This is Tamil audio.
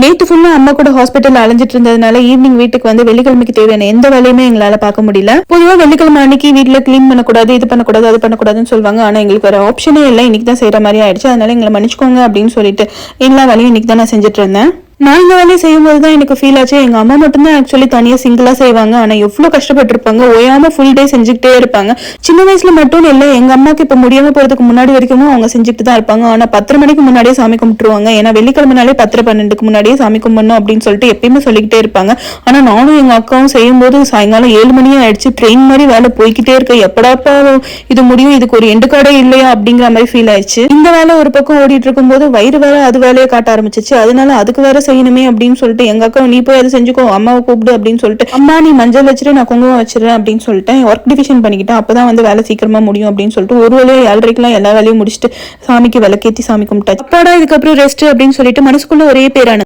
நேற்று ஃபுல்லா அம்மா கூட ஹாஸ்பிட்டல் அலைஞ்சிட்டு இருந்ததுனால ஈவினிங் வீட்டுக்கு வந்து வெள்ளிக்கிழமைக்கு தேவையான எந்த வேலையுமே எங்களால பார்க்க முடியல. பொதுவா வெள்ளிக்கிழமை அன்னைக்கு வீட்டுல கிளீன் பண்ணக்கூடாது, இது பண்ணக்கூடாது, அது பண்ணக்கூடாதுன்னு சொல்லுவாங்க. ஆனா எங்களுக்கு ஒரு ஆப்ஷனே இல்லை, இன்னைக்கு தான் செய்யற மாதிரி ஆயிடுச்சு. அதனால எங்களை மன்னிச்சுக்கோங்க அப்படின்னு சொல்லிட்டு எல்லா வேலையும் இன்னைக்கு தான் நான் செஞ்சுட்டு இருந்தேன். நான் இந்த வேலையை செய்யும்போது தான் எனக்கு ஃபீல் ஆச்சு, எங்க அம்மா மட்டும்தான் ஆக்சுவலி தனியா சிங்கிளா செய்வாங்க. ஆனா எவ்வளவு கஷ்டப்பட்டிருப்பாங்க, ஓயாம ஃபுல் டே செஞ்சுக்கிட்டே இருப்பாங்க. சின்ன வயசுல மட்டும் இல்லை, எங்க அம்மாக்கு இப்ப முடியாம போறதுக்கு முன்னாடி வரைக்கும் அவங்க செஞ்சுட்டு தான் இருப்பாங்க. ஆனா 10 மணிக்கு முன்னாடியே சாமி கும்பிட்டுருவாங்க. ஏன்னா வெள்ளிக்கிழமைனாலே 10-12க்கு முன்னாடியே சாமி கும்பிடணும் அப்படின்னு சொல்லிட்டு எப்பயுமே சொல்லிக்கிட்டே இருப்பாங்க. ஆனா நானும் எங்க அக்காவும் செய்யும் போது சாயங்காலம் 7 மணியே ஆயிடுச்சு. ட்ரெயின் மாதிரி வேலை போய்கிட்டே இருக்க, எப்படாப்பா இது முடியும், இதுக்கு ஒரு எண்டு கார்டே இல்லையா அப்படிங்கிற மாதிரி ஃபீல் ஆயிடுச்சு. இந்த வேலை ஒரு பக்கம் ஓடிட்டு இருக்கும் போது வயிறு வேற அது வேலையை காட்ட ஆரம்பிச்சிச்சு. அதனால அதுக்கு வேற செய்யணுமே அப்படின்னு சொல்லிட்டு எங்க அக்கா நீ போய் அதை செஞ்சுக்கோ, அம்மாவை கூப்பிடு அப்படின்னு சொல்லிட்டு, அம்மா நீ மஞ்சள் வச்சிரு நான் குங்குமம் வச்சிருக்கேன் அப்படின்னு சொல்லிட்டு ஒர்க் டிவிஷன் பண்ணிக்கிட்டேன். அப்பதான் வந்து வேலை சீக்கிரமா முடியும் அப்படின்னு சொல்லிட்டு ஒரு வேலையை 7:30 எல்லா வேலையும் முடிச்சுட்டு சாமிக்கு விளக்கேத்தி சாமி கும்பிட்டாச்சு. அப்பாடா இதுக்கப்புறம் ரெஸ்ட் அப்படின்னு சொல்லிட்டு மனசுக்குள்ள ஒரே பேரான